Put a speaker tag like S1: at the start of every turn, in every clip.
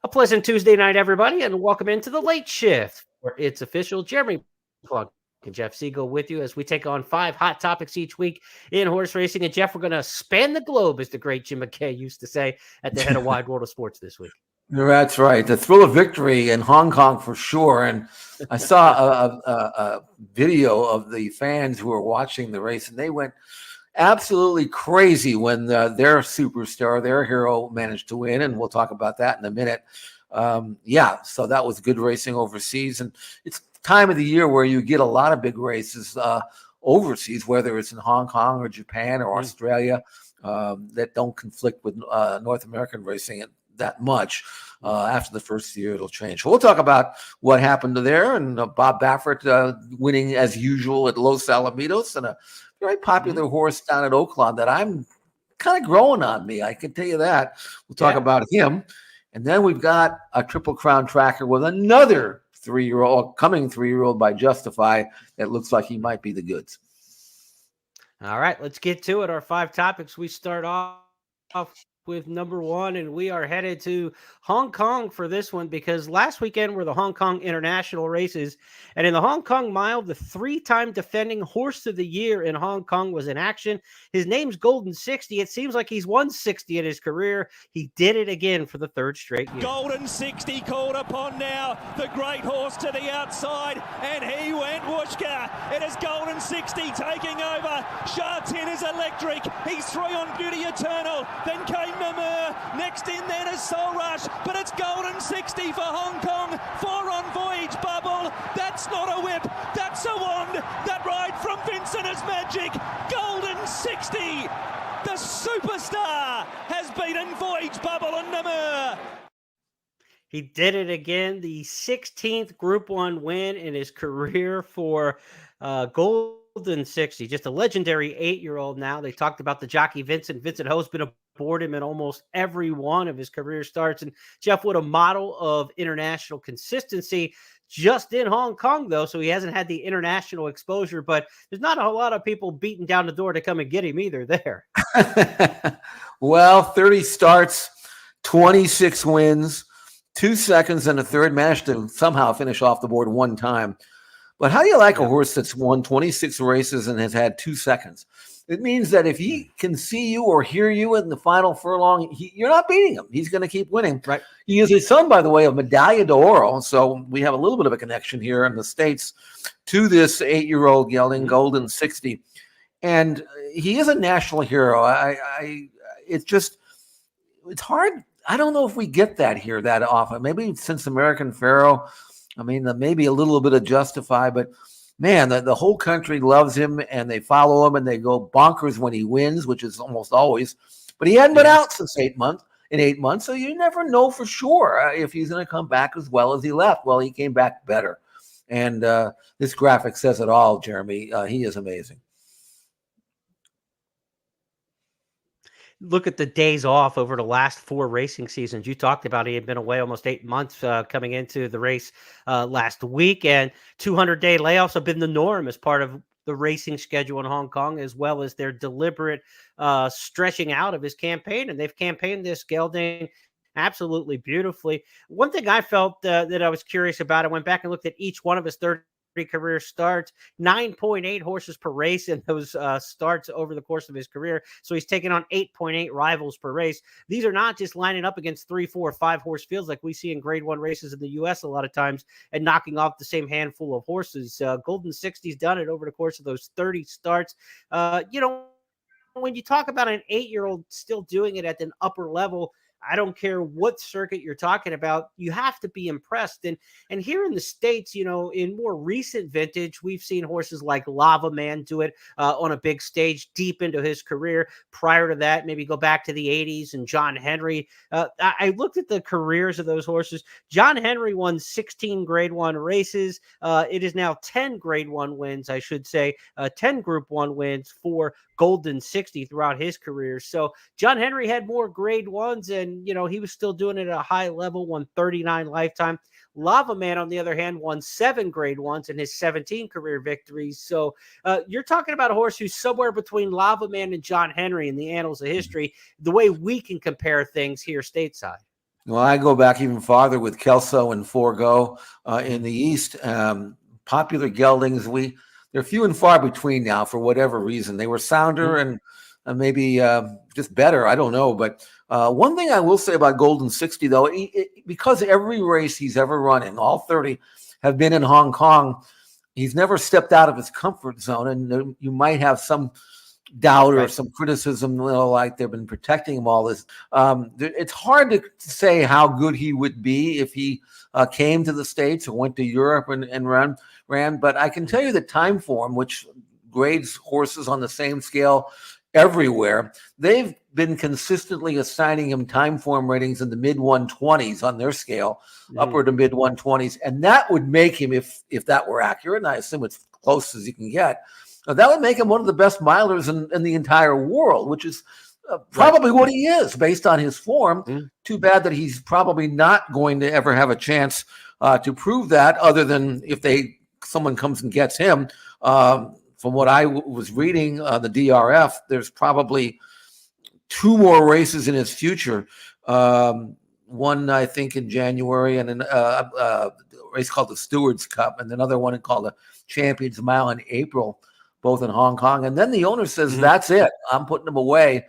S1: A pleasant Tuesday night, everybody, and welcome into the late shift, where it's official. Jeremy Plonk and Jeff Siegel with you as we take on 5 hot topics each week in horse racing. And Jeff, we're going to span the globe, as the great Jim McKay used to say at the head of Wide World of Sports this week.
S2: That's right. The thrill of victory in Hong Kong for sure. And I saw a video of the fans who were watching the race, and they went absolutely crazy when their superstar, their hero, managed to win. And we'll talk about that in a minute. So that was good racing overseas. And it's time of the year where you get a lot of big races overseas, whether it's in Hong Kong or Japan or Australia, that don't conflict with North American racing that much. After the first year, it'll change. So we'll talk about what happened there, and Bob Baffert winning as usual at Los Alamitos, and a very popular horse down at Oaklawn that I'm kind of growing on me. I can tell you that. We'll talk about him. And then we've got a Triple Crown tracker with another coming three-year-old by Justify that looks like he might be the goods.
S1: All right, let's get to it. Our 5 topics. We start off with number 1, and we are headed to Hong Kong for this one because last weekend were the Hong Kong International races, and in the Hong Kong Mile, the 3-time defending Horse of the Year in Hong Kong was in action. His name's Golden 60. It seems like he's won 60 in his career. He did it again for the 3rd straight year.
S3: Golden 60 called upon now. The great horse to the outside, and he went whooshka. It is Golden 60 taking over. Shartin is electric. He's 3 on Beauty Eternal. Then came Namur. Next in then is Soul Rush, but it's Golden 60 for Hong Kong. 4 on Voyage Bubble. That's not a whip. That's a wand. That ride from Vincent is magic. Golden 60. The superstar has beaten Voyage Bubble and Namur.
S1: He did it again. The 16th Group 1 win in his career for Golden 60. Just a legendary 8-year-old now. They talked about the jockey Vincent. Vincent Ho's been aboard him in almost every one of his career starts. And Jeff, what a model of international consistency just in Hong Kong, though. So he hasn't had the international exposure, but there's not a whole lot of people beating down the door to come and get him either there.
S2: Well, 30 starts, 26 wins, 2 seconds and a third, managed to somehow finish off the board 1 time. But how do you like a horse that's won 26 races and has had 2 seconds? It means that if he can see you or hear you in the final furlong, you're not beating him. He's going to keep winning.
S1: Right.
S2: He is a son, by the way, of Medaglia d'Oro. So we have a little bit of a connection here in the States to this 8-year-old gelding, Golden 60. And he is a national hero. It's hard. I don't know if we get that here that often. Maybe since American Pharaoh, maybe a little bit of Justify, but man, the whole country loves him and they follow him and they go bonkers when he wins, which is almost always. But he hadn't been out since 8 months, so you never know for sure if he's going to come back as well as he left. Well, he came back better. And this graphic says it all, Jeremy. He is amazing.
S1: Look at the days off over the last 4 racing seasons. You talked about he had been away almost 8 months coming into the race last week, and 200-day layoffs have been the norm as part of the racing schedule in Hong Kong, as well as their deliberate stretching out of his campaign. And they've campaigned this gelding absolutely beautifully. One thing I felt that I was curious about, I went back and looked at each one of his 30 career starts, 9.8 horses per race in those starts over the course of his career. So he's taken on 8.8 rivals per race. These are not just lining up against 3, 4, 5 horse fields like we see in grade 1 races in the U.S. a lot of times and knocking off the same handful of horses. Golden 60's done it over the course of those 30 starts. When you talk about an 8-year-old still doing it at an upper level, I don't care what circuit you're talking about, you have to be impressed. And here in the States, in more recent vintage, we've seen horses like Lava Man do it on a big stage deep into his career. Prior to that, maybe go back to the 80s and John Henry. I looked at the careers of those horses. John Henry won 16 grade 1 races. It is now 10 grade 1 wins, I should say, 10 group 1 wins for Golden 60 throughout his career. So John Henry had more grade 1s and, he was still doing it at a high level, won 39 lifetime. Lava Man, on the other hand, won 7 grade 1s in his 17 career victories. So you're talking about a horse who's somewhere between Lava Man and John Henry in the annals of history, the way we can compare things here stateside.
S2: Well, I go back even farther with Kelso and Forgo in the East. Popular geldings, they're few and far between now for whatever reason. They were sounder and maybe just better. I don't know. But one thing I will say about Golden 60, though, because every race he's ever run in, all 30, have been in Hong Kong, he's never stepped out of his comfort zone. And you might have some doubt or some criticism, like they've been protecting him all this. It's hard to say how good he would be if he came to the States or went to Europe and ran. But I can tell you the time form, which grades horses on the same scale everywhere, they've been consistently assigning him time form ratings in the mid 120s on their scale, upward to mid 120s. And that would make him, if that were accurate, and I assume it's close as you can get, that would make him one of the best milers in the entire world, which is probably what he is based on his form. Too bad that he's probably not going to ever have a chance to prove that, other than if someone comes and gets him. From what I was reading, the DRF, there's probably 2 more races in his future. One, I think, in January, and a race called the Stewards Cup, and another one called the Champions Mile in April, both in Hong Kong. And then the owner says, that's it. I'm putting him away.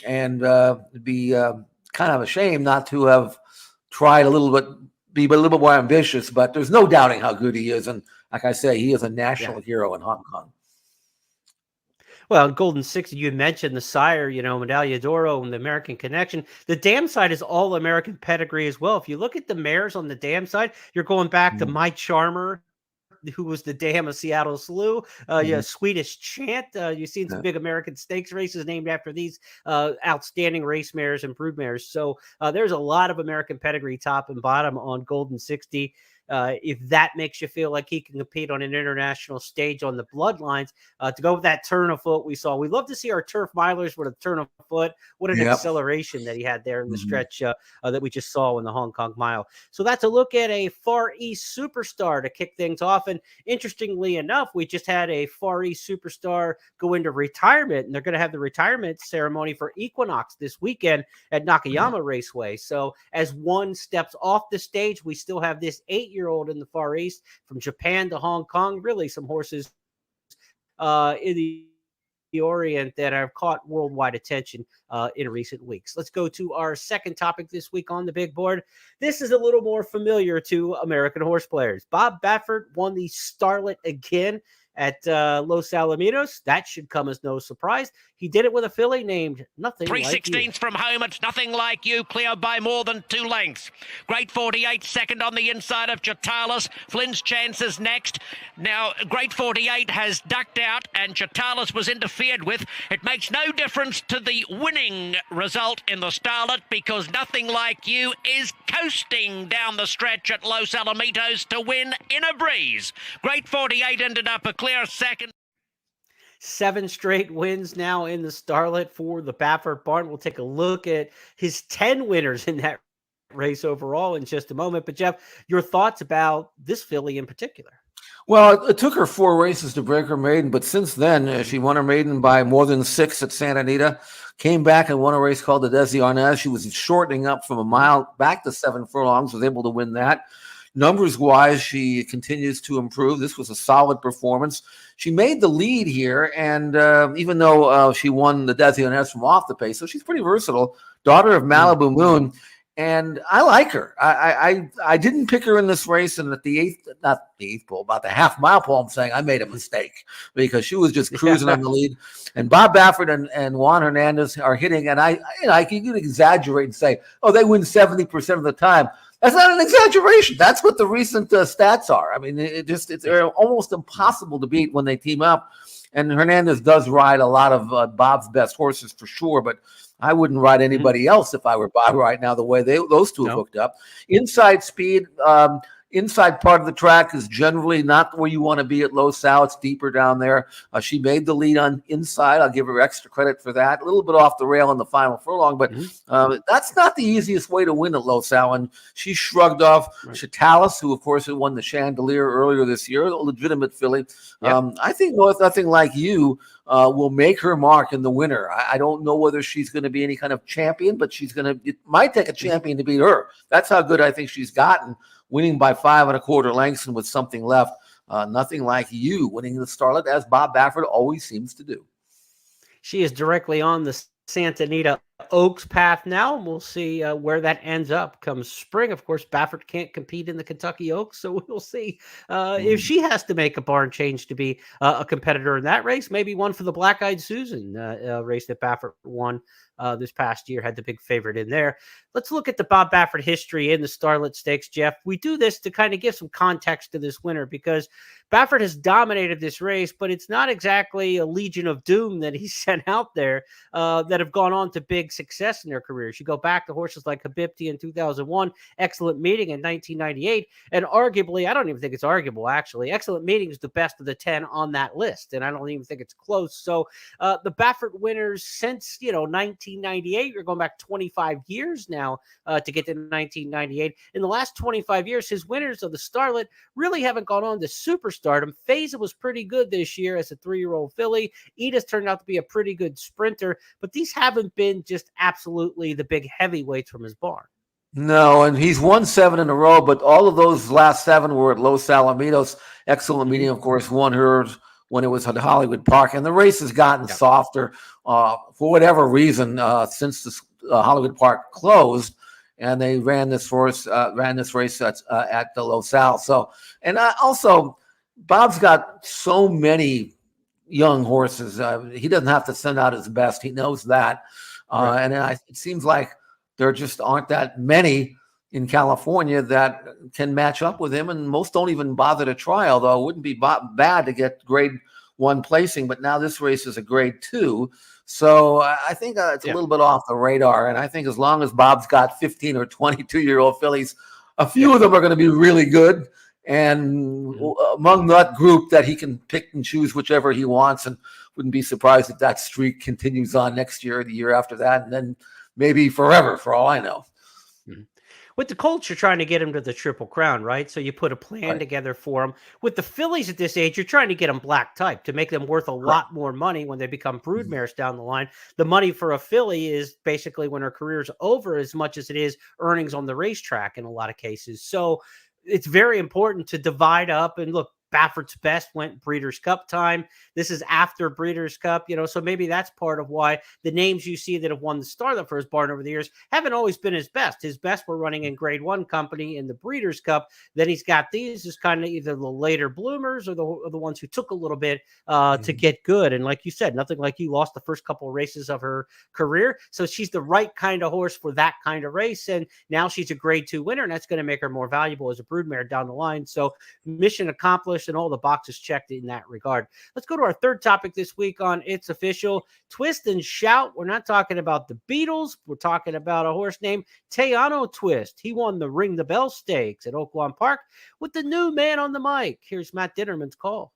S2: And it'd be kind of a shame not to have tried be a little bit more ambitious. But there's no doubting how good he is. And like I say, he is a national hero in Hong Kong.
S1: Well, Golden 60, you mentioned the sire, Medaglia d'Oro and the American Connection. The dam side is all American pedigree as well. If you look at the mares on the dam side, you're going back to My Charmer, who was the dam of Seattle Slew, Swedish Chant. You've seen some big American stakes races named after these outstanding race mares and brood mares. So there's a lot of American pedigree top and bottom on Golden 60. If that makes you feel like he can compete on an international stage on the bloodlines, to go with that turn of foot we saw. We love to see our turf milers with a turn of foot. What an acceleration that he had there in the stretch that we just saw in the Hong Kong Mile. So that's a look at a Far East superstar to kick things off. And interestingly enough, we just had a Far East superstar go into retirement, and they're going to have the retirement ceremony for Equinox this weekend at Nakayama Raceway. So as one steps off the stage, we still have this 8-year-old in the Far East, from Japan to Hong Kong. Really some horses in the Orient that have caught worldwide attention in recent weeks. Let's go to our second topic this week on the big board. This is a little more familiar to American horse players. Bob Baffert won the Starlet again at Los Alamitos. That should come as no surprise. He did it with a filly named Nothing Like You.
S4: 3/16 from home, it's Nothing Like You, clear by more than 2 lengths. Great 48 second on the inside of Chatalis. Flynn's chances next. Now, Great 48 has ducked out and Chatalis was interfered with. It makes no difference to the winning result in the Starlet, because Nothing Like You is coasting down the stretch at Los Alamitos to win in a breeze. Great 48 ended up a clear second.
S1: 7 straight wins now in the Starlet for the Baffert barn. We'll take a look at his 10 winners in that race overall in just a moment. But Jeff, your thoughts about this filly in particular?
S2: Well, it took her 4 races to break her maiden, but since then, she won her maiden by more than 6 at Santa Anita, came back and won a race called the Desi Arnaz. She was shortening up from a mile back to 7 furlongs, was able to win that. Numbers-wise, she continues to improve. This was a solid performance. She made the lead here, and even though she won the Desi Arnaz from off the pace, so she's pretty versatile. Daughter of Malibu Moon, and I like her. I didn't pick her in this race, and at the not the eighth pole, about the half-mile pole, I'm saying I made a mistake because she was just cruising on the lead. And Bob Baffert and Juan Hernandez are hitting, and I can exaggerate and say, oh, they win 70% of the time. That's not an exaggeration. That's what the recent stats are. I mean, it's almost impossible to beat when they team up. And Hernandez does ride a lot of Bob's best horses for sure, but I wouldn't ride anybody else if I were Bob right now, the way those two have hooked up. Inside speed, inside part of the track is generally not where you want to be at Los Al. It's deeper down there. She made the lead on inside. I'll give her extra credit for that. A little bit off the rail in the final furlong, but that's not the easiest way to win at Los Al. And she shrugged off Chitalis, who, of course, had won the Chandelier earlier this year, a legitimate filly. I think Nothing Like You will make her mark in the winter. I don't know whether she's going to be any kind of champion, but it might take a champion to beat her. That's how good I think she's gotten, winning by 5 1/4 lengths and with something left. Nothing Like You winning the Starlet, as Bob Baffert always seems to do.
S1: She is directly on the Santa Anita Oaks path now, and we'll see where that ends up come spring. Of course, Baffert can't compete in the Kentucky Oaks, so we'll see if she has to make a barn change to be a competitor in that race. Maybe one for the Black Eyed Susan race that Baffert won this past year, had the big favorite in there. Let's look at the Bob Baffert history in the Starlet Stakes, Jeff. We do this to kind of give some context to this winner because Baffert has dominated this race, but it's not exactly a Legion of Doom that he sent out there that have gone on to big success in their careers. You go back to horses like Habibti in 2001, Excellent Meeting in 1998, and arguably, I don't even think it's arguable, actually, Excellent Meeting is the best of the 10 on that list, and I don't even think it's close. So the Baffert winners since, 1998, you're going back 25 years now to get to 1998. In the last 25 years, his winners of the Starlet really haven't gone on to superstardom. Feza was pretty good this year as a 3-year-old filly. Edith turned out to be a pretty good sprinter, but these haven't been just absolutely the big heavyweights from his barn.
S2: No, and he's won 7 in a row, but all of those last 7 were at Los Alamitos. Excellent Meeting, of course, won hers when it was at Hollywood Park, and the race has gotten softer for whatever reason since the Hollywood Park closed, and they ran this race at the Los Al. So, and also, Bob's got so many young horses. He doesn't have to send out his best. He knows that, and it seems like there just aren't that many in California that can match up with him, and most don't even bother to try, although it wouldn't be bad to get grade 1 placing, but now this race is a grade 2. So I think it's a little bit off the radar, and I think as long as Bob's got 15 or 22-year-old fillies, a few of them are going to be really good, and among that group that he can pick and choose whichever he wants, and wouldn't be surprised if that streak continues on next year or the year after that, and then maybe forever, for all I know.
S1: With the Colts, you're trying to get him to the Triple Crown, right? So you put a plan together for him. With the fillies at this age, you're trying to get them black type to make them worth a lot more money when they become broodmares down the line. The money for a filly is basically when her career's over as much as it is earnings on the racetrack in a lot of cases. So it's very important to divide up and look. Baffert's best went Breeders' Cup time. This is after Breeders' Cup, so maybe that's part of why the names you see that have won the Starlet for his barn over the years haven't always been his best. His best were running in grade 1 company in the Breeders' Cup. Then he's got these as kind of either the later bloomers or the ones who took a little bit to get good. And like you said, Nothing Like You lost the first couple of races of her career. So she's the right kind of horse for that kind of race. And now she's a grade 2 winner, and that's going to make her more valuable as a broodmare down the line. So mission accomplished, and all the boxes checked in that regard. Let's go to our third topic this week on It's Official. Twist and Shout. We're not talking about the Beatles. We're talking about a horse named Tano Twist. He won the Ring the Bell Stakes at Oaklawn Park with the new man on the mic. Here's Matt Ditterman's call.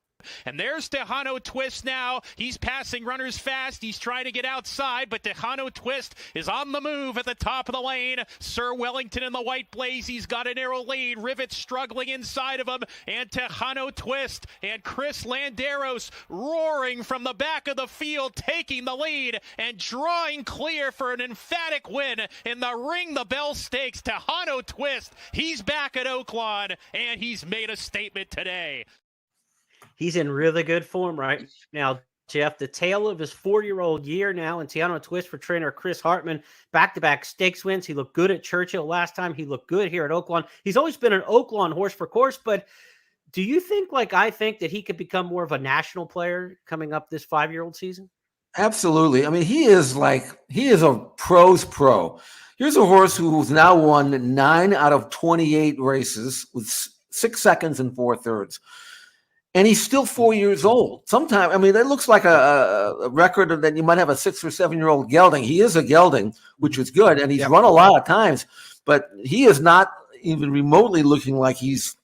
S3: And there's Tano Twist now. He's passing runners fast. He's trying to get outside, but Tano Twist is on the move at the top of the lane. Sir Wellington in the white blaze. He's got a narrow lead. Rivet struggling inside of him. And Tano Twist and Chris Landeros roaring from the back of the field, taking the lead and drawing clear for an emphatic win in the Ring the Bell Stakes. Tano Twist, he's back at Oaklawn, and he's made a statement today.
S1: He's in really good form right now, Jeff. The tail of his 4-year-old year now, and Tano Twist for trainer Chris Hartman. Back-to-back stakes wins. He looked good at Churchill last time. He looked good here at Oaklawn. He's always been an Oaklawn horse for course, but do you think, like I think, that he could become more of a national player coming up this 5-year-old season?
S2: Absolutely. I mean, he is a pro's pro. Here's a horse who's now won 9 out of 28 races with 6 seconds and 4/3. And he's still 4 years old. Sometimes, I mean, that looks like a record that you might have a 6 or 7-year-old gelding. He is a gelding, which is good, and he's run a lot of times, but he is not even remotely looking like he's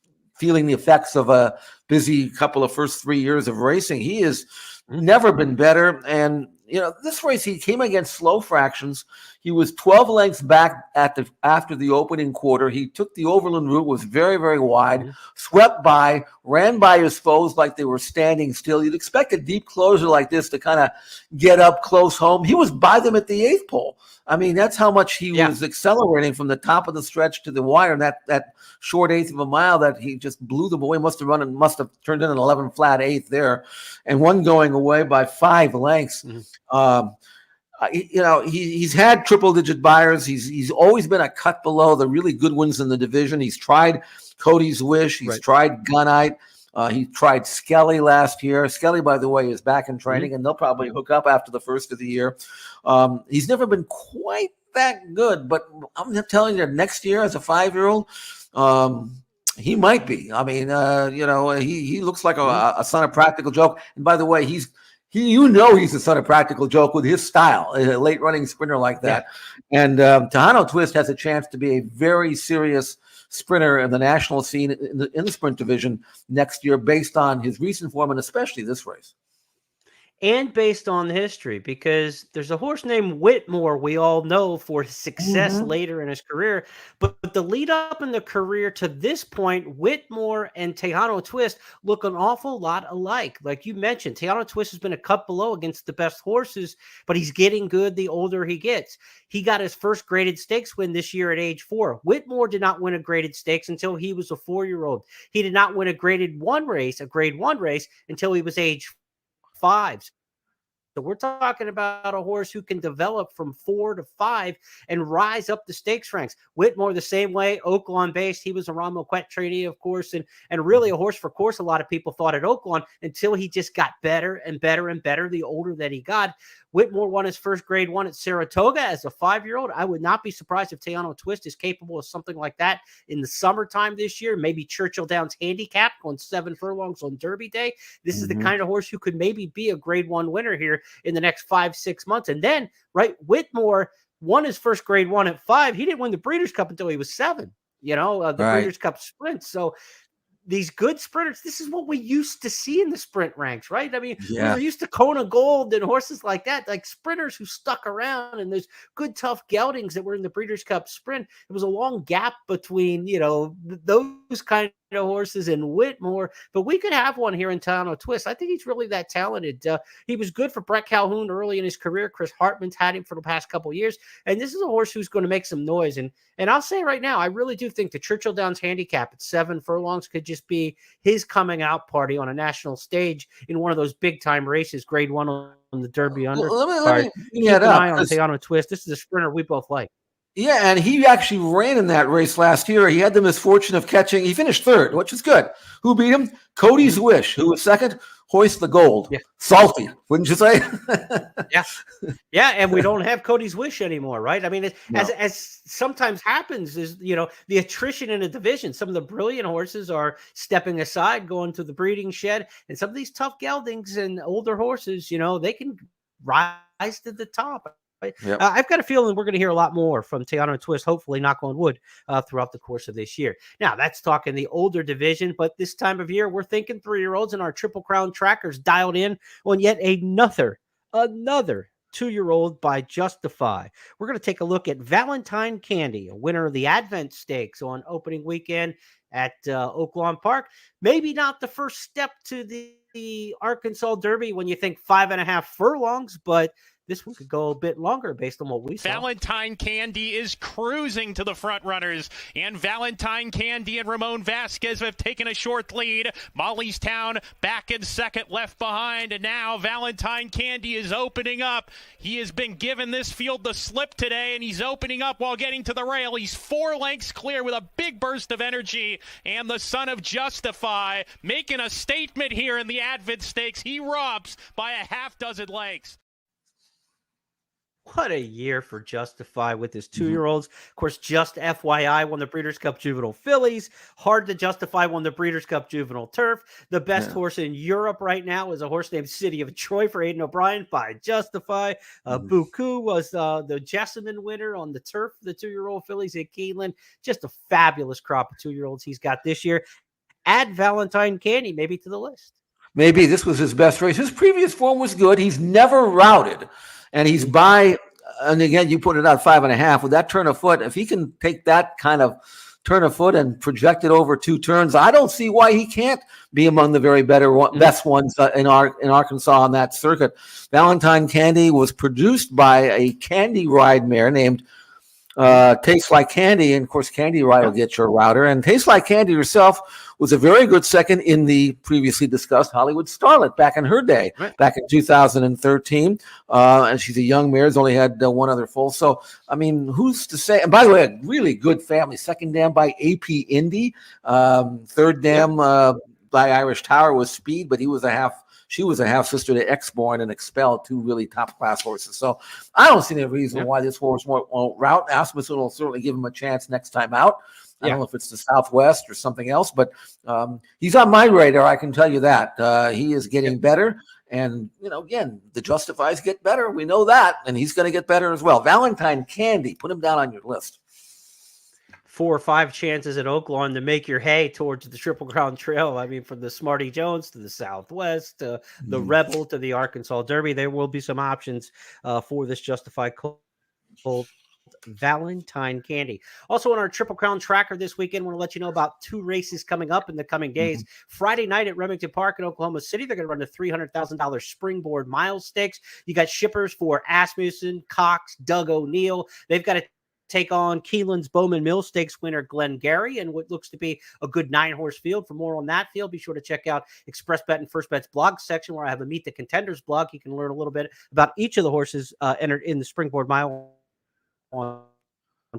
S2: feeling the effects of a busy couple of first 3 years of racing. He has never been better. And, this race, he came against slow fractions. He was 12 lengths back after the opening quarter. He took the Overland route, was very, very wide, swept by, ran by his foes like they were standing still. You'd expect a deep closer like this to kind of get up close home. He was by them at the 8th pole. I mean, that's how much he was accelerating from the top of the stretch to the wire. And that short 1/8 of a mile that he just blew them away, must have turned in an 11 flat 8th there, and one going away by 5 lengths. He's had triple-digit buyers. He's always been a cut below the really good ones in the division. He's tried Cody's Wish. He's tried Gunite. He tried Skelly last year. Skelly, by the way, is back in training, and they'll probably hook up after the first of the year. He's never been quite that good, but I'm telling you, next year as a 5-year-old, he might be. I mean, he looks like a son of Practical Joke. And by the way, he's a son of Practical Joke with his style, a late running sprinter like that. Yeah. And Tano Twist has a chance to be a very serious sprinter in the national scene in the sprint division next year, based on his recent form and especially this race.
S1: And based on the history, because there's a horse named Whitmore we all know for his success later in his career. But the lead up in the career to this point, Whitmore and Tano Twist look an awful lot alike. Like you mentioned, Tano Twist has been a cut below against the best horses, but he's getting good the older he gets. He got his first graded stakes win this year at age 4. Whitmore did not win a graded stakes until he was a 4-year-old. He did not win a grade 1 race until he was age 5. So we're talking about a horse who can develop from 4 to 5 and rise up the stakes ranks. Whitmore the same way, Oaklawn based. He was a Ron Moquette trainee, of course, and really a horse for course. A lot of people thought at Oaklawn until he just got better and better and better the older that he got. Whitmore won his first grade 1 at Saratoga as a 5-year-old. I would not be surprised if Tano Twist is capable of something like that in the summertime this year. Maybe Churchill Downs handicap on 7 furlongs on Derby Day. This is the kind of horse who could maybe be a grade 1 winner here in the next 5-6 months. And then, Whitmore won his first grade 1 at 5. He didn't win the Breeders' Cup until he was 7, the Breeders' Cup sprint. So these good sprinters, this is what we used to see in the sprint ranks, right? I mean, we were used to Kona Gold and horses like that, like sprinters who stuck around, and those good, tough geldings that were in the Breeders' Cup sprint. It was a long gap between, those kind of horses and Whitmore, but we could have one here in Tano Twist. I think he's really that talented. He was good for Brett Calhoun early in his career. Chris Hartman's had him for the past couple of years, and this is a horse who's going to make some noise. And I'll say right now, I really do think the Churchill Downs handicap at 7 furlongs could just be his coming out party on a national stage in one of those big time races, grade 1 on the Derby under.
S2: Let me
S1: keep an eye on Tano Twist. This is a sprinter we both like.
S2: Yeah, and he actually ran in that race last year. He had the misfortune of catching. He finished 3rd, which is good. Who beat him? Cody's Wish, who was 2nd. Hoist the Gold. Yeah. Salty, wouldn't you say?
S1: Yeah, and we don't have Cody's Wish anymore, right? I mean, as sometimes happens is, the attrition in a division. Some of the brilliant horses are stepping aside, going to the breeding shed, and some of these tough geldings and older horses, they can rise to the top. Yep. I've got a feeling we're going to hear a lot more from Tano Twist, hopefully, knock on wood, throughout the course of this year. Now, that's talking the older division, but this time of year, we're thinking 3-year-olds, and our Triple Crown trackers dialed in on yet another 2-year-old by Justify. We're going to take a look at Valentine Candy, a winner of the Advent Stakes on opening weekend at Oaklawn Park. Maybe not the first step to the Arkansas Derby when you think 5.5 furlongs, but this one could go a bit longer based on what we saw.
S5: Valentine Candy is cruising to the front runners, and Valentine Candy and Ramon Vasquez have taken a short lead. Molly's Town back in 2nd, left behind, and now Valentine Candy is opening up. He has been given this field the slip today, and he's opening up while getting to the rail. He's 4 lengths clear with a big burst of energy, and the son of Justify making a statement here in the Advent Stakes. He robs by a half dozen lengths.
S1: What a year for Justify with his 2-year-olds. Of course, Just FYI won the Breeders' Cup Juvenile Fillies. Hard to Justify won the Breeders' Cup Juvenile Turf. The best horse in Europe right now is a horse named City of Troy for Aidan O'Brien by Justify. Buku was the Jessamine winner on the turf, the 2-year-old fillies at Keeneland. Just a fabulous crop of 2-year-olds he's got this year. add Valentine Candy maybe to the list.
S2: Maybe this was his best race. His previous form was good. He's never routed, and he's by. And again, you put it out 5.5 with that turn of foot. If he can take that kind of turn of foot and project it over 2 turns, I don't see why he can't be among the very best ones in Arkansas on that circuit. Valentine Candy was produced by a Candy Ride mare named Tastes Like Candy, and of course Candy Ride will get your router, and Tastes Like Candy herself was a very good second in the previously discussed Hollywood Starlet back in her day, back in 2013, and she's a young mare, has only had 1 other foal. So I mean, who's to say? And by the way, a really good family. Second dam by AP Indy, third dam by Irish Tower was Speed, but she was a half sister to X-Born and Expelled, 2 really top class horses. So I don't see any reason why this horse won't route. Asmussen will certainly give him a chance next time out. I don't know if it's the Southwest or something else, but he's on my radar. I can tell you that he is getting better. And, again, the Justifies get better. We know that. And he's going to get better as well. Valentine Candy, put him down on your list.
S1: 4 or 5 chances at Oaklawn to make your hay towards the Triple Crown Trail. I mean, from the Smarty Jones to the Southwest to the Rebel to the Arkansas Derby, there will be some options for this Justified Colt Valentine Candy. Also on our Triple Crown tracker this weekend, we're going to let you know about 2 races coming up in the coming days. Friday night at Remington Park in Oklahoma City, they're going to run the $300,000 Springboard Miles Stakes. You got shippers for Asmussen, Cox, Doug O'Neill. They've got to take on Keelan's Bowman Mill Stakes winner Glenn Gary and what looks to be a good 9-horse field. For more on that field, be sure to check out Express Bet and First Bet's blog section, where I have a Meet the Contenders blog. You can learn a little bit about each of the horses entered in the Springboard Mile on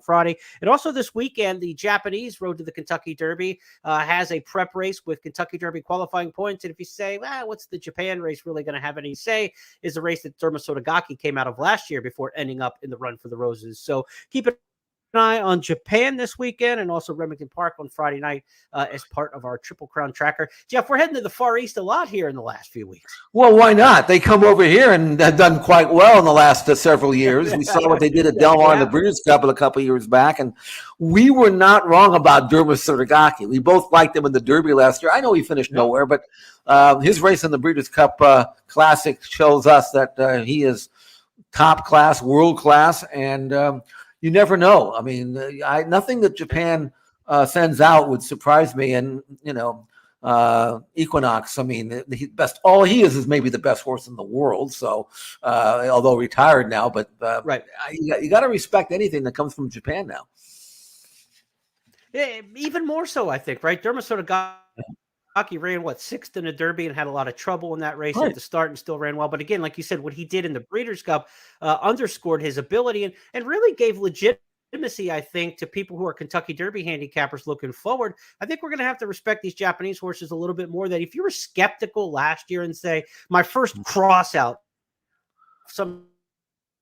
S1: Friday. And also this weekend, the Japanese Road to the Kentucky Derby has a prep race with Kentucky Derby qualifying points. And if you say, what's the Japan race really going to have any say, is the race that Derma Sotogake came out of last year before ending up in the Run for the Roses. So keep an eye on Japan this weekend, and also Remington Park on Friday night as part of our Triple Crown tracker. Jeff, we're heading to the Far East a lot here in the last few weeks.
S2: Well, why not? They come over here and have done quite well in the last several years. We saw what they did at Del Mar in the Breeders' Cup a couple of years back, and we were not wrong about Derma Sotogake. We both liked him in the Derby last year. I know he finished nowhere, but his race in the Breeders' Cup Classic shows us that he is top class, world class, and you never know. I mean, nothing that Japan sends out would surprise me. And, Equinox, I mean, all he is maybe the best horse in the world. So, although retired now, but you got to respect anything that comes from Japan now.
S1: Yeah, even more so, I think, right? Derma Sotogake ran 6th in the Derby and had a lot of trouble in that race at the start and still ran well. But again, like you said, what he did in the Breeders' Cup underscored his ability and really gave legitimacy, I think, to people who are Kentucky Derby handicappers looking forward. I think we're going to have to respect these Japanese horses a little bit more. That if you were skeptical last year and say, my first cross out, some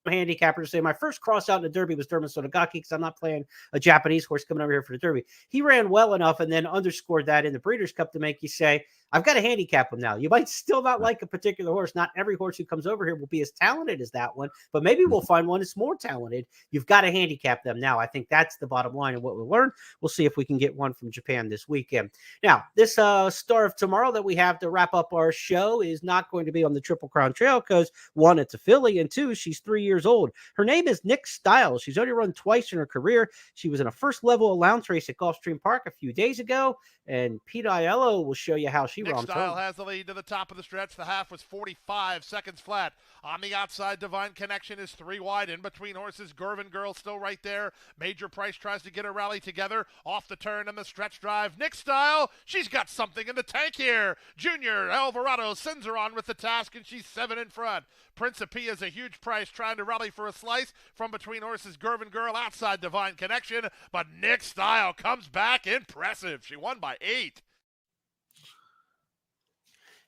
S1: handicappers say my first cross out in the Derby was Derma Sotogake because I'm not playing a Japanese horse coming over here for the Derby. He ran well enough and then underscored that in the Breeders' Cup to make you say, I've got to handicap him now. You might still not like a particular horse. Not every horse who comes over here will be as talented as that one, but maybe we'll find one that's more talented. You've got to handicap them now. I think that's the bottom line of what we'll learn. We'll see if we can get one from Japan this weekend. Now, this Star of Tomorrow that we have to wrap up our show is not going to be on the Triple Crown Trail because 1, it's a filly, and 2, she's 3 years old. Her name is Nick Stiles. She's only run twice in her career. She was in a first level allowance race at Gulfstream Park a few days ago, and Pete Aiello will show you how she
S6: Nick
S1: romped
S6: Style
S1: home.
S6: has the lead to the top of the stretch. The half was 45 seconds flat. On the outside, Divine Connection is 3 wide. In between horses, Gervin Girl still right there. Major Price tries to get a rally together. Off the turn and the stretch drive. Nick Style, she's got something in the tank here. Junior Alvarado sends her on with the task, and she's 7 in front. Principe is a huge price trying to rally for a slice. From between horses, Gervin Girl outside Divine Connection. But Nick Style comes back impressive. She won by 8.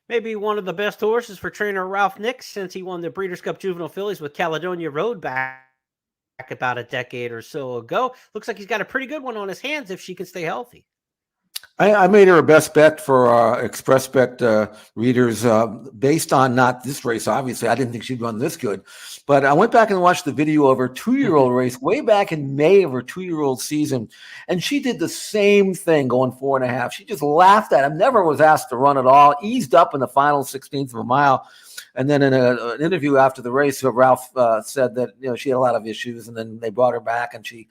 S1: Maybe one of the best horses for trainer Ralph Nix since he won the Breeders' Cup Juvenile Fillies with Caledonia Road back about a decade or so ago. Looks like he's got a pretty good one on his hands if she can stay healthy.
S2: I made her a best bet for Express Bet readers based on not this race. Obviously, I didn't think she'd run this good, but I went back and watched the video of her 2-year-old race way back in May of her 2-year-old season, and she did the same thing going 4.5. She just laughed at him, never was asked to run at all, eased up in the final 16th of a mile. And then in an interview after the race, Ralph said that she had a lot of issues, and then they brought her back, and they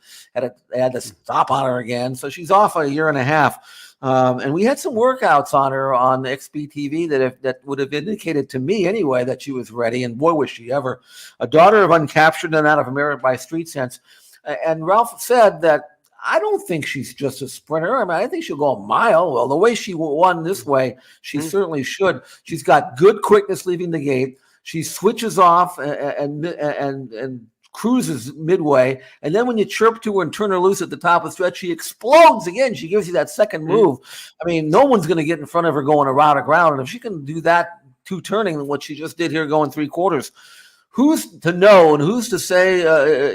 S2: had to stop on her again. So she's off a year and a half. And we had some workouts on her on XBTV that would have indicated to me anyway that she was ready. And boy, was she ever. A daughter of Uncaptured and Out of Merit by Street Sense. And Ralph said that I don't think she's just a sprinter. I mean, I think she'll go a mile. Well, the way she won this way, she certainly should. She's got good quickness leaving the gate. She switches off and cruises midway, and then when you chirp to her and turn her loose at the top of the stretch, she explodes again. She gives you that second move. I mean, no one's going to get in front of her going around the ground, and if she can do that 2 turning, what she just did here going 3/4, who's to know and who's to say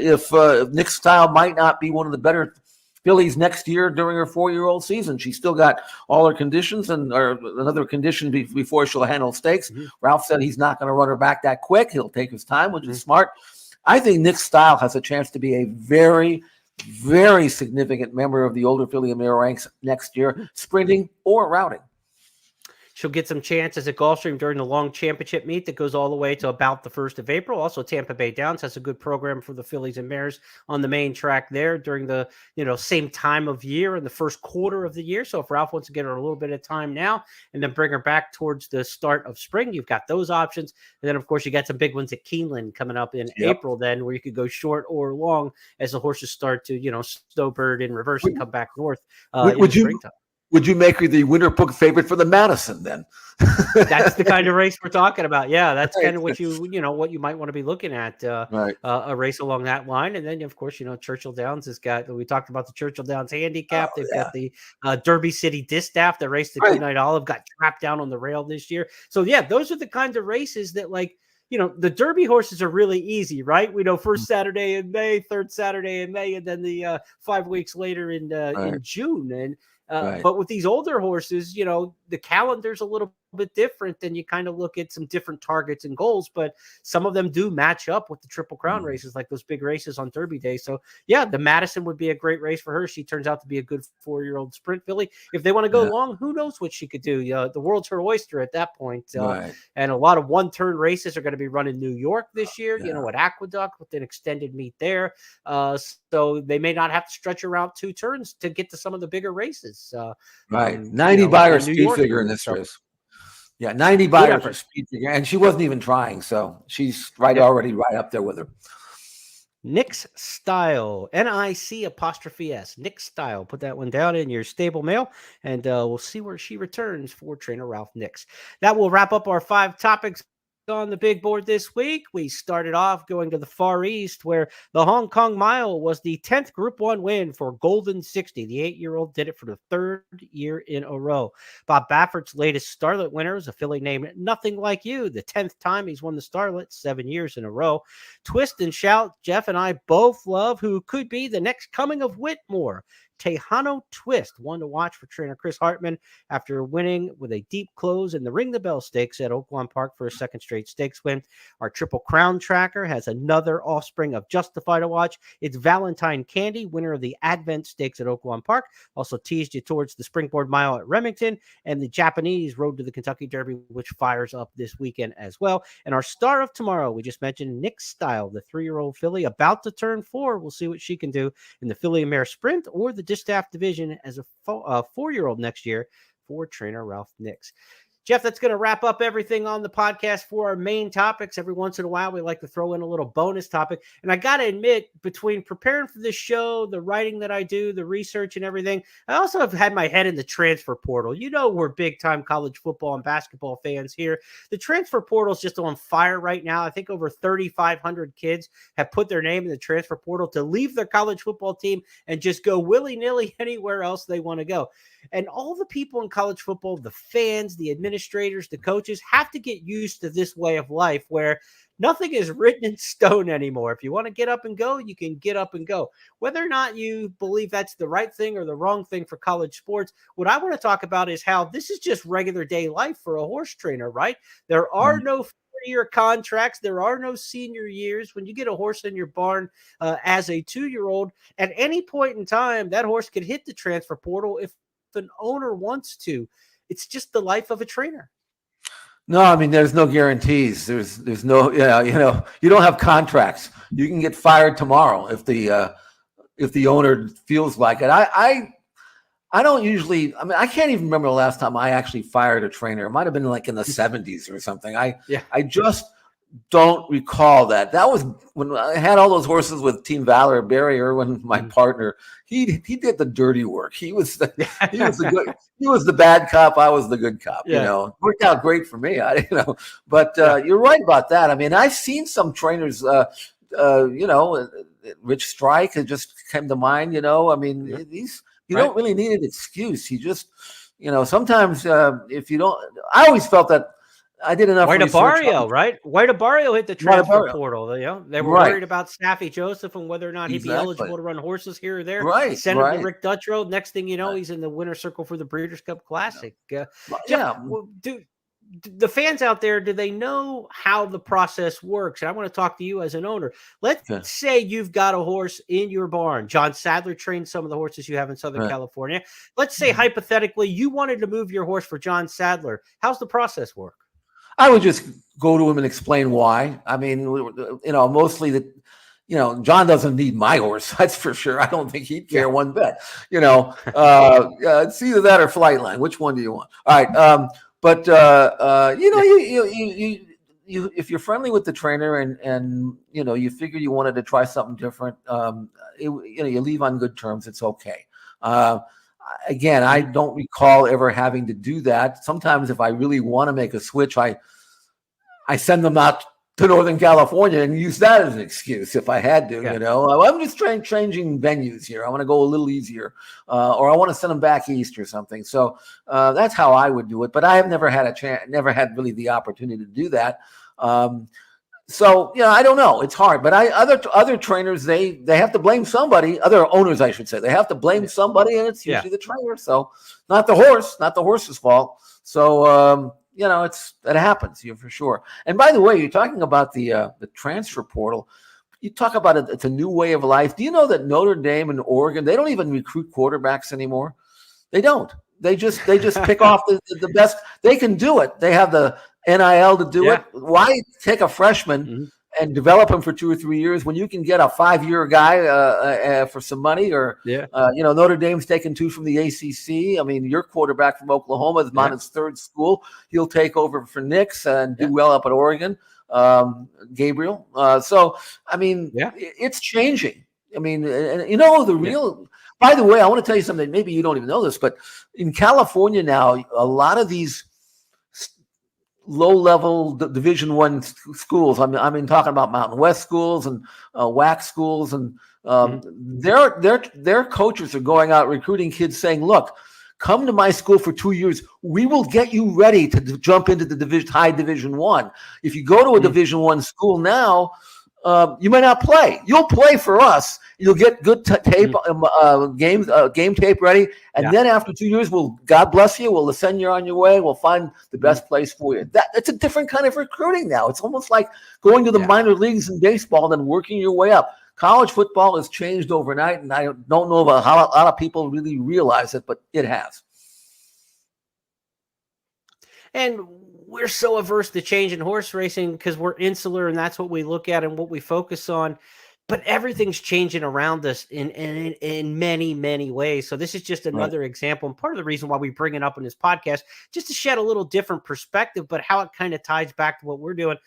S2: if Nick Style might not be one of the better fillies next year during her 4-year-old season? She's still got all her conditions or another condition before she'll handle stakes. Ralph said he's not going to run her back that quick. He'll take his time, which is smart. I think Nick Style has a chance to be a very, very significant member of the older filly and mare ranks next year, sprinting or routing.
S1: She'll get some chances at Gulfstream during the long championship meet that goes all the way to about the 1st of April. Also, Tampa Bay Downs has a good program for the fillies and mares on the main track there during the same time of year in the first quarter of the year. So if Ralph wants to get her a little bit of time now and then bring her back towards the start of spring, you've got those options. And then, of course, you got some big ones at Keeneland coming up in April then, where you could go short or long as the horses start to, snowbird in reverse and come back north in the springtime.
S2: Would you make her the winner book favorite for the Madison then?
S1: That's the kind of race we're talking about. Yeah, that's kind of what what you might want to be looking at. A race along that line, and then of course Churchill Downs has got. We talked about the Churchill Downs handicap. They've got the Derby City Distaff that raced the Goodnight Olive, got trapped down on the rail this year. So yeah, those are the kinds of races that the Derby horses are really easy, right? We know first Saturday in May, third Saturday in May, and then the 5 weeks later in June. And but with these older horses, the calendar's a little bit different, and you kind of look at some different targets and goals, but some of them do match up with the Triple Crown races, like those big races on Derby Day. So yeah, the Madison would be a great race for her. She turns out to be a good 4-year-old sprint filly. If they want to go long, who knows what she could do? The world's her oyster at that point. And a lot of one-turn races are going to be run in New York this year, at Aqueduct with an extended meet there. So they may not have to stretch around 2 turns to get to some of the bigger races.
S2: 90 buyer speed figure in this race. Yeah, 90 buyer for speed figure, and she wasn't even trying, so she's already right up there with her.
S1: Nick's Style, NIC''S, Nick Style. Put that one down in your stable mail, and we'll see where she returns for trainer Ralph Nix. That will wrap up our 5 topics on the big board this week. We started off going to the Far East, where the Hong Kong Mile was the 10th Group 1 win for Golden 60. The 8-year-old did it for the 3rd year in a row. Bob Baffert's latest Starlet winner is a filly named Nothing Like You. The 10th time he's won the Starlet, 7 years in a row. Twist and Shout, Jeff and I both love who could be the next coming of Whitmore. Tano Twist, one to watch for trainer Chris Hartman after winning with a deep close in the Ring the Bell Stakes at Oaklawn Park for a 2nd straight stakes win. Our Triple Crown tracker has another offspring of Justify to watch. It's Valentine Candy, winner of the Advent Stakes at Oaklawn Park. Also teased you towards the Springboard Mile at Remington and the Japanese Road to the Kentucky Derby, which fires up this weekend as well. And our star of tomorrow, we just mentioned Nick Style, the 3-year-old filly about to turn 4. We'll see what she can do in the filly and mare sprint or the Distaff division as a 4-year-old next year for trainer Ralph Nix. Jeff, that's going to wrap up everything on the podcast for our main topics. Every once in a while, we like to throw in a little bonus topic. And I got to admit, between preparing for this show, the writing that I do, the research and everything, I also have had my head in the transfer portal. We're big-time college football and basketball fans here. The transfer portal is just on fire right now. I think over 3,500 kids have put their name in the transfer portal to leave their college football team and just go willy-nilly anywhere else they want to go. And all the people in college football, the fans, the administrators, the coaches have to get used to this way of life where nothing is written in stone anymore. If you want to get up and go, you can get up and go. Whether or not you believe that's the right thing or the wrong thing for college sports, what I want to talk about is how this is just regular day life for a horse trainer, right? There are no 4-year contracts. There are no senior years. When you get a horse in your barn as a 2-year-old, at any point in time, that horse could hit the transfer portal if an owner wants to. It's just the life of a trainer.
S2: No, I mean, there's no guarantees. There's no, you don't have contracts. You can get fired tomorrow if the owner feels like it. I don't usually. I mean, I can't even remember the last time I actually fired a trainer. It might have been like in the 70s or something. I just don't recall that. That was when I had all those horses with Team Valor. Barry Irwin, my partner, he did the dirty work. He was the bad cop. I was the good cop.
S1: Yeah.
S2: Worked out great for me. But you're right about that. I mean, I've seen some trainers. Rich Strike just came to mind. I mean, you don't really need an excuse. You just, sometimes if you don't, I always felt that. I did enough
S1: White Barrio, right? White Barrio hit the transfer portal. They were worried about Staffy Joseph and whether or not he'd be eligible to run horses here or there.
S2: Right.
S1: Sent him to Rick Duttrow. Next thing you know, he's in the winner's circle for the Breeders' Cup Classic. Jeff, the fans out there, do they know how the process works? And I want to talk to you as an owner. Let's say you've got a horse in your barn. John Sadler trained some of the horses you have in Southern California. Let's say hypothetically you wanted to move your horse for John Sadler. How's the process work?
S2: I would just go to him and explain why. I mean, mostly John doesn't need my horse. That's for sure. I don't think he'd care one bit. It's either that or Flightline. Which one do you want? All right. You if you're friendly with the trainer and you figure you wanted to try something different, you leave on good terms. It's okay. Again, I don't recall ever having to do that. Sometimes if I really want to make a switch, I send them out to Northern California and use that as an excuse if I had to, I'm just changing venues here. I want to go a little easier, or I want to send them back east or something. So that's how I would do it. But I have never had never had really the opportunity to do that. So I don't know. It's hard, but other trainers they have to blame somebody. Other owners, I should say, they have to blame somebody, and it's usually the trainer. So not the horse's fault. So it happens, for sure. And by the way, you're talking about the transfer portal. You talk about it. It's a new way of life. Do you know that Notre Dame and Oregon, they don't even recruit quarterbacks anymore? They don't. They just pick off the best. They can do it. They have the NIL to do it. Why take a freshman and develop him for 2 or 3 years when you can get a 5-year guy for some money? Or Notre Dame's taken 2 from the ACC. I mean, your quarterback from Oklahoma is on his 3rd school. He'll take over for Nix and do well up at Oregon. Gabriel. So I mean, it's changing. I mean, the real. By the way, I want to tell you something. Maybe you don't even know this, but in California now, a lot of these low-level Division I schools. I mean, talking about Mountain West schools and WAC schools, and their coaches are going out recruiting kids, saying, "Look, come to my school for 2 years. We will get you ready to jump into the high Division I. If you go to a Division I school now, you might not play. You'll play for us. You'll get good tape, game tape ready, and then after 2 years, God bless you. We'll send you on your way. We'll find the best place for you." It's a different kind of recruiting now. It's almost like going to the minor leagues in baseball and then working your way up. College football has changed overnight, and I don't know about how a lot of people really realize it, but it has.
S1: And we're so averse to change in horse racing because we're insular, and that's what we look at and what we focus on. But everything's changing around us in many, many ways. So this is just another example, and part of the reason why we bring it up in this podcast, just to shed a little different perspective, but how it kind of ties back to what we're doing.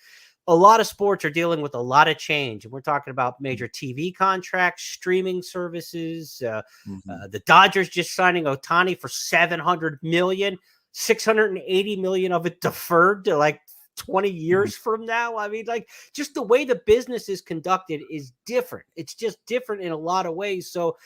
S1: A lot of sports are dealing with a lot of change, and we're talking about major TV contracts, streaming services. The Dodgers just signing Ohtani for $700 million, $680 million of it deferred to like 20 years from now. I mean, like, just the way the business is conducted is different. It's just different in a lot of ways. So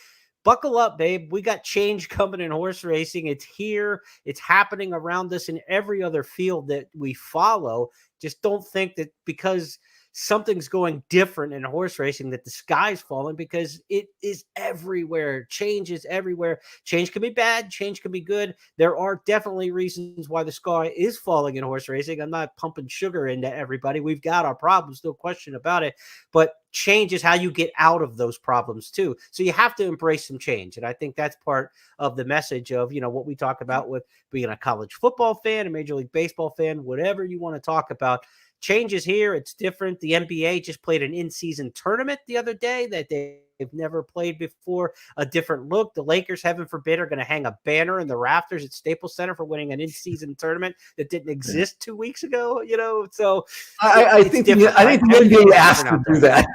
S1: buckle up, babe. We got change coming in horse racing. It's here. It's happening around us in every other field that we follow. Just don't think that because something's going different in horse racing that the sky's falling, because it is everywhere. Change is everywhere. Change can be bad. Change can be good. There are definitely reasons why the sky is falling in horse racing. I'm not pumping sugar into everybody. We've got our problems, no question about it. But change is how you get out of those problems too. So you have to embrace some change. And I think that's part of the message of, what we talk about with being a college football fan, a Major League Baseball fan, whatever you want to talk about. Change is here. It's different. The NBA just played an in-season tournament the other day that they've never played before. A different look. The Lakers, heaven forbid, are going to hang a banner in the rafters at Staples Center for winning an in-season tournament that didn't exist 2 weeks ago. So
S2: I think the NBA asked them to do that.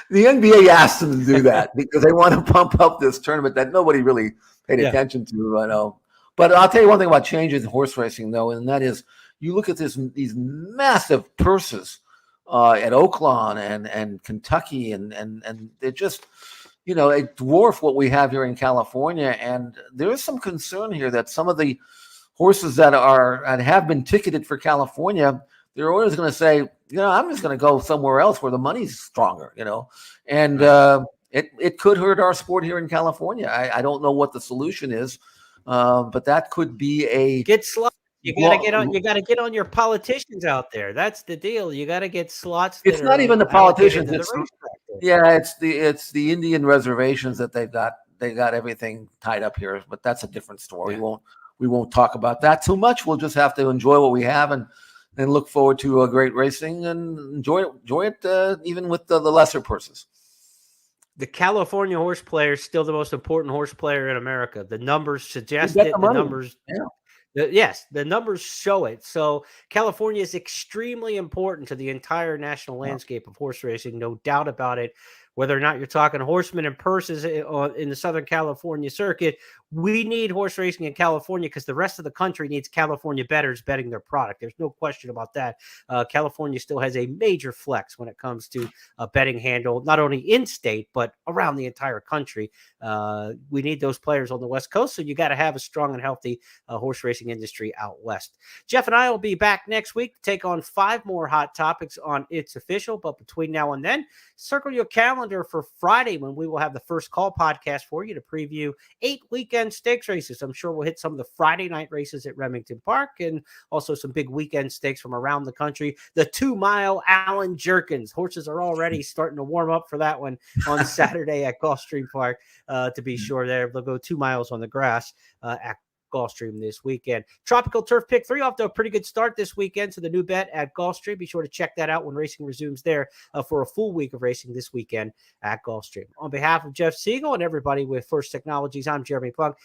S2: The NBA asked them to do that because they want to pump up this tournament that nobody really paid attention to. I know. But I'll tell you one thing about changes in horse racing, though, and that is, you look at these massive purses at Oaklawn and Kentucky, and they're just, they dwarf what we have here in California. And there is some concern here that some of the horses that have been ticketed for California, they're always going to say, I'm just going to go somewhere else where the money's stronger, and it could hurt our sport here in California. I don't know what the solution is, but that could be a
S1: get slow. You gotta get on your politicians out there. That's the deal. You gotta get slots.
S2: It's not even the politicians. It's the Indian reservations that they've got. They got everything tied up here, but that's a different story.
S1: Yeah.
S2: We won't talk about that too much. We'll just have to enjoy what we have and look forward to a great racing and enjoy it even with the lesser purses.
S1: The California horse player is still the most important horse player in America. The numbers suggest it. The numbers.
S2: Yeah.
S1: Yes, the numbers show it. So California is extremely important to the entire national landscape of horse racing, no doubt about it. Whether or not you're talking horsemen and purses in the Southern California circuit, we need horse racing in California because the rest of the country needs California bettors betting their product. There's no question about that. California still has a major flex when it comes to betting handle, not only in state, but around the entire country. We need those players on the West Coast, so you got to have a strong and healthy horse racing industry out West. Jeff and I will be back next week to take on 5 more hot topics on It's Official. But between now and then, circle your calendar for Friday when we will have the First Call podcast for you to preview 8 weekend stakes races. I'm sure we'll hit some of the Friday night races at Remington Park and also some big weekend stakes from around the country. The 2-mile Allen Jerkins. Horses are already starting to warm up for that one on Saturday at Gulfstream Park. To be sure, they'll go 2 miles on the grass at Gulfstream this weekend. Tropical Turf Pick 3 off to a pretty good start this weekend. So the new bet at Gulfstream. Be sure to check that out when racing resumes there for a full week of racing this weekend at Gulfstream. On behalf of Jeff Siegel and everybody with First Technologies, I'm Jeremy Plonk.